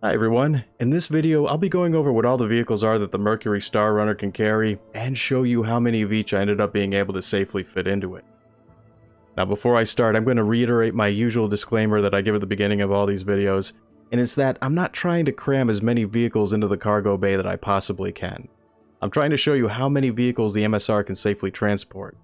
Hi everyone, in this video I'll be going over what all the vehicles are that the Mercury Star Runner can carry, and show you how many of each I ended up being able to safely fit into it. Now before I start, I'm going to reiterate my usual disclaimer that I give at the beginning of all these videos, and it's that I'm not trying to cram as many vehicles into the cargo bay that I possibly can. I'm trying to show you how many vehicles the MSR can safely transport.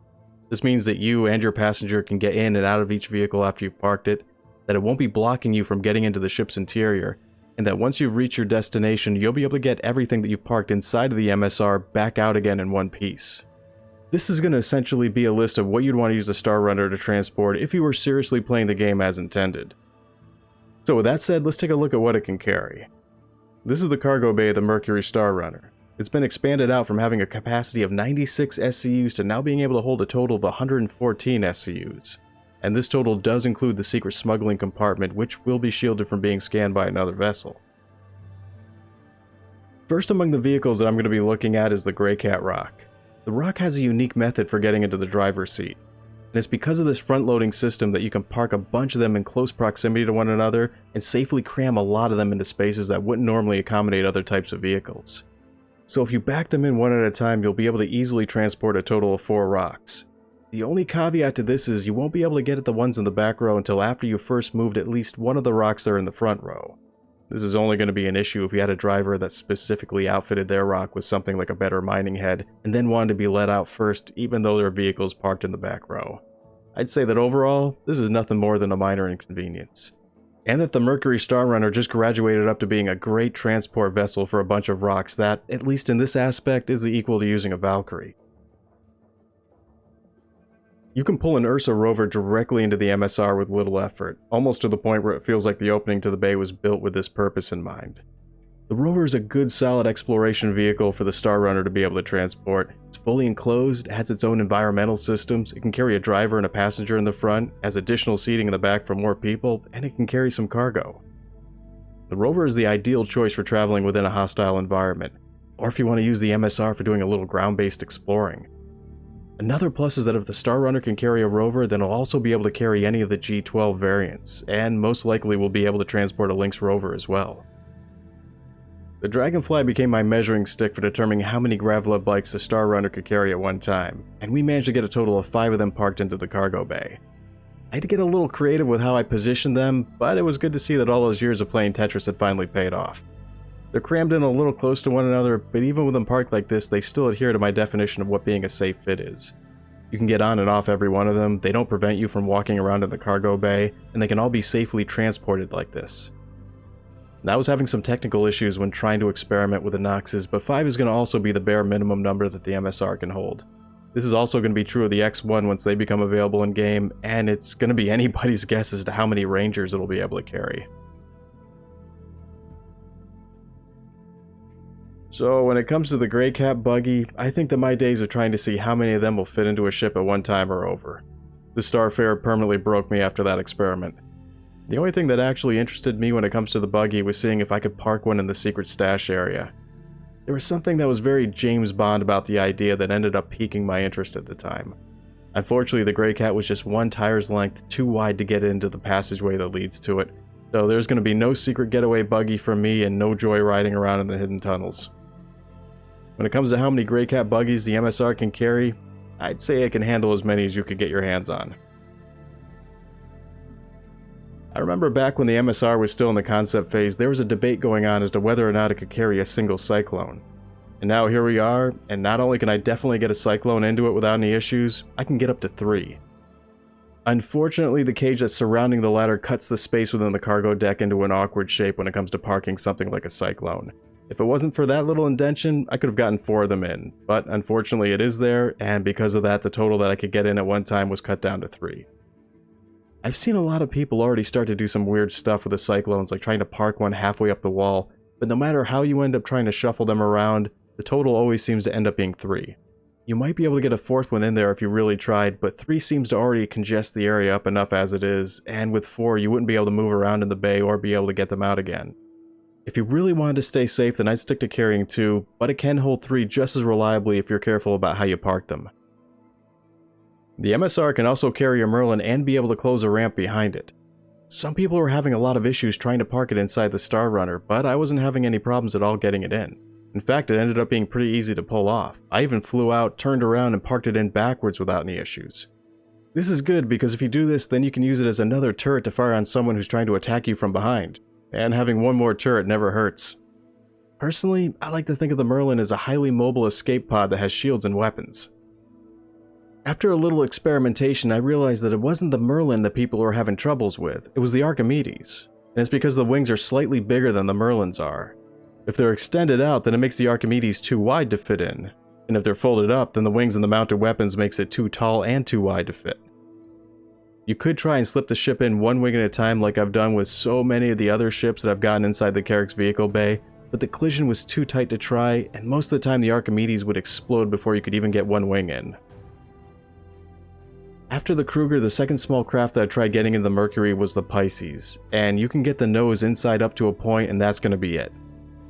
This means that you and your passenger can get in and out of each vehicle after you've parked it, that it won't be blocking you from getting into the ship's interior, and that once you've reached your destination, you'll be able to get everything that you've parked inside of the MSR back out again in one piece. This is going to essentially be a list of what you'd want to use the Star Runner to transport if you were seriously playing the game as intended. So with that said, let's take a look at what it can carry. This is the cargo bay of the Mercury Star Runner. It's been expanded out from having a capacity of 96 SCUs to now being able to hold a total of 114 SCUs. And this total does include the secret smuggling compartment, which will be shielded from being scanned by another vessel. First among the vehicles that I'm going to be looking at is the Greycat ROC. The ROC has a unique method for getting into the driver's seat, and it's because of this front-loading system that you can park a bunch of them in close proximity to one another and safely cram a lot of them into spaces that wouldn't normally accommodate other types of vehicles. So if you back them in one at a time, you'll be able to easily transport a total of 4 ROCs. The only caveat to this is you won't be able to get at the ones in the back row until after you first moved at least one of the ROCs that are in the front row. This is only going to be an issue if you had a driver that specifically outfitted their ROC with something like a better mining head and then wanted to be let out first even though there are vehicles parked in the back row. I'd say that overall, this is nothing more than a minor inconvenience. And that the Mercury Star Runner just graduated up to being a great transport vessel for a bunch of ROCs that, at least in this aspect, is equal to using a Valkyrie. You can pull an Ursa rover directly into the MSR with little effort, almost to the point where it feels like the opening to the bay was built with this purpose in mind. The rover is a good solid exploration vehicle for the Star Runner to be able to transport. It's fully enclosed, it has its own environmental systems, it can carry a driver and a passenger in the front, has additional seating in the back for more people, and it can carry some cargo. The rover is the ideal choice for traveling within a hostile environment, or if you want to use the MSR for doing a little ground-based exploring. Another plus is that if the Star Runner can carry a rover, then it'll also be able to carry any of the G12 variants, and most likely will be able to transport a Lynx rover as well. The Dragonfly became my measuring stick for determining how many Grav-lev bikes the Star Runner could carry at one time, and we managed to get a total of 5 of them parked into the cargo bay. I had to get a little creative with how I positioned them, but it was good to see that all those years of playing Tetris had finally paid off. They're crammed in a little close to one another, but even with them parked like this, they still adhere to my definition of what being a safe fit is. You can get on and off every one of them, they don't prevent you from walking around in the cargo bay, and they can all be safely transported like this. Now, I was having some technical issues when trying to experiment with the Noxes, but 5 is going to also be the bare minimum number that the MSR can hold. This is also going to be true of the X1 once they become available in game, and it's going to be anybody's guess as to how many Rangers it'll be able to carry. So when it comes to the Greycat buggy, I think that my days of trying to see how many of them will fit into a ship at one time are over. The Starfarer permanently broke me after that experiment. The only thing that actually interested me when it comes to the buggy was seeing if I could park one in the secret stash area. There was something that was very James Bond about the idea that ended up piquing my interest at the time. Unfortunately, the Greycat was just one tire's length too wide to get into the passageway that leads to it, so there's going to be no secret getaway buggy for me and no joy riding around in the hidden tunnels. When it comes to how many Greycat buggies the MSR can carry, I'd say it can handle as many as you could get your hands on. I remember back when the MSR was still in the concept phase, there was a debate going on as to whether or not it could carry a single Cyclone. And now here we are, and not only can I definitely get a Cyclone into it without any issues, I can get up to 3. Unfortunately, the cage that's surrounding the ladder cuts the space within the cargo deck into an awkward shape when it comes to parking something like a Cyclone. If it wasn't for that little indentation, I could have gotten 4 of them in, but unfortunately it is there, and because of that, the total that I could get in at one time was cut down to 3. I've seen a lot of people already start to do some weird stuff with the Cyclones, like trying to park one halfway up the wall, but no matter how you end up trying to shuffle them around, the total always seems to end up being 3. You might be able to get a 4th one in there if you really tried, but 3 seems to already congest the area up enough as it is, and with 4 you wouldn't be able to move around in the bay or be able to get them out again. If you really wanted to stay safe, then I'd stick to carrying 2, but it can hold 3 just as reliably if you're careful about how you park them. The MSR can also carry a Merlin and be able to close a ramp behind it. Some people were having a lot of issues trying to park it inside the Star Runner, but I wasn't having any problems at all getting it in. In fact, it ended up being pretty easy to pull off. I even flew out, turned around, and parked it in backwards without any issues. This is good because if you do this, then you can use it as another turret to fire on someone who's trying to attack you from behind. And having one more turret never hurts. Personally, I like to think of the Merlin as a highly mobile escape pod that has shields and weapons. After a little experimentation, I realized that it wasn't the Merlin that people were having troubles with, it was the Archimedes. And it's because the wings are slightly bigger than the Merlin's are. If they're extended out, then it makes the Archimedes too wide to fit in. And if they're folded up, then the wings and the mounted weapons makes it too tall and too wide to fit. You could try and slip the ship in one wing at a time like I've done with so many of the other ships that I've gotten inside the Carrack's vehicle bay, but the collision was too tight to try, and most of the time the Archimedes would explode before you could even get one wing in. After the Kruger, the second small craft that I tried getting in the Mercury was the Pisces, and you can get the nose inside up to a point and that's going to be it.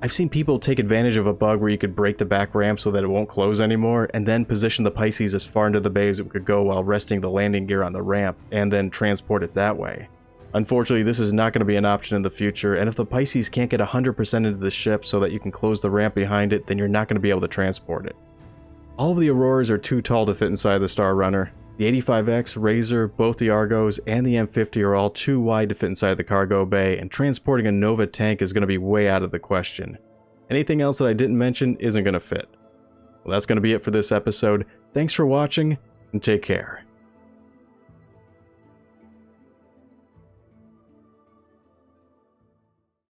I've seen people take advantage of a bug where you could break the back ramp so that it won't close anymore, and then position the Pisces as far into the bay as it could go while resting the landing gear on the ramp, and then transport it that way. Unfortunately, this is not going to be an option in the future, and if the Pisces can't get 100% into the ship so that you can close the ramp behind it, then you're not going to be able to transport it. All of the Auroras are too tall to fit inside the Star Runner. The 85X, Razor, both the Argos, and the M50 are all too wide to fit inside the cargo bay, and transporting a Nova tank is going to be way out of the question. Anything else that I didn't mention isn't going to fit. Well, that's going to be it for this episode. Thanks for watching, and take care.